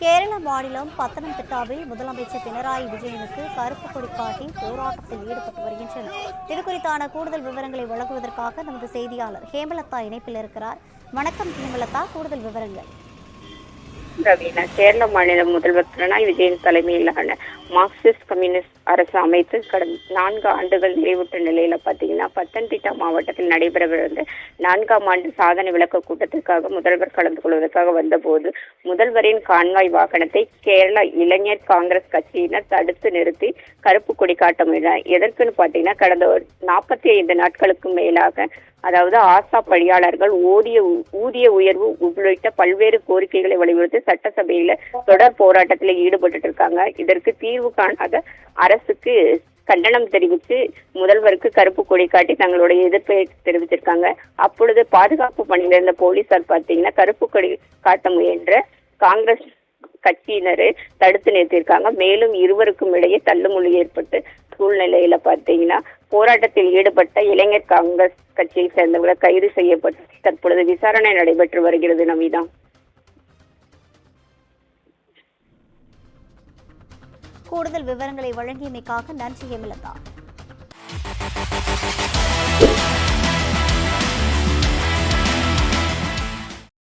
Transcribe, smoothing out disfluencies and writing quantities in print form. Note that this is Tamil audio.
கேரள மாநிலம் பத்தனம்திட்டாவில் முதலமைச்சர் பினராயி விஜயனுக்கு கருப்பு கொடி காட்டி போராட்டத்தில் ஈடுபட்டு வருகின்றனர். இதுகுறித்தான கூடுதல் விவரங்களை வழங்குவதற்காக நமது செய்தியாளர் ஹேமலதா இணைப்பில் இருக்கிறார். வணக்கம் ஹேமலதா, கூடுதல் விவரங்கள். ரவீனா, கேரள மாநில முதல்வர் பினராயி விஜயன் தலைமையிலான மார்க்சிஸ்ட் கம்யூனிஸ்ட் அரசு அமைத்து கடந்த 4 ஆண்டுகள் நிறைவுற்ற நிலையில பாத்தீங்கன்னா பத்தனம்திட்டா மாவட்டத்தில் நடைபெறவிருந்த 4ஆம் ஆண்டு சாதனை விளக்க கூட்டத்திற்காக முதல்வர் கலந்து கொள்வதற்காக வந்தபோது முதல்வரின் கான்வாய் வாகனத்தை கேரள இளைஞர் காங்கிரஸ் கட்சியினர் தடுத்து நிறுத்தி கருப்பு கொடி காட்ட முயன்றனர். எதற்குன்னு பாத்தீங்கன்னா கடந்த 45 நாட்களுக்கு மேலாக அதாவது ஆசா பணியாளர்கள் ஊதிய உயர்வு உள்ளிட்ட பல்வேறு கோரிக்கைகளை வலியுறுத்தி சட்டசபையில தொடர் போராட்டத்தில் ஈடுபட்டு இருக்காங்க. இதற்கு தீர்வு காணாத அரசுக்கு கண்டனம் தெரிவித்து முதல்வருக்கு கருப்பு கொடி காட்டி தங்களுடைய எதிர்ப்பை தெரிவிச்சிருக்காங்க. அப்பொழுது பாதுகாப்பு பணியில இருந்த போலீசார் பார்த்தீங்கன்னா கருப்பு கொடி காட்ட முயன்ற காங்கிரஸ் கட்சியினரை தடுத்து நிறுத்தியிருக்காங்க. மேலும் இருவருக்கும் இடையே தள்ளுமுள்ளு ஏற்பட்டு சூழ்நிலையில பார்த்தீங்கன்னா போராட்டத்தில் ஈடுபட்ட இளைஞர் காங்கிரஸ் கட்சியை சேர்ந்தவர்கள் கைது செய்யப்பட்டு தற்பொழுது விசாரணை நடைபெற்று வருகிறது. நவீனா, கூடுதல் விவரங்களை வழங்கியமைக்காக நன்றி ஹேமலதா.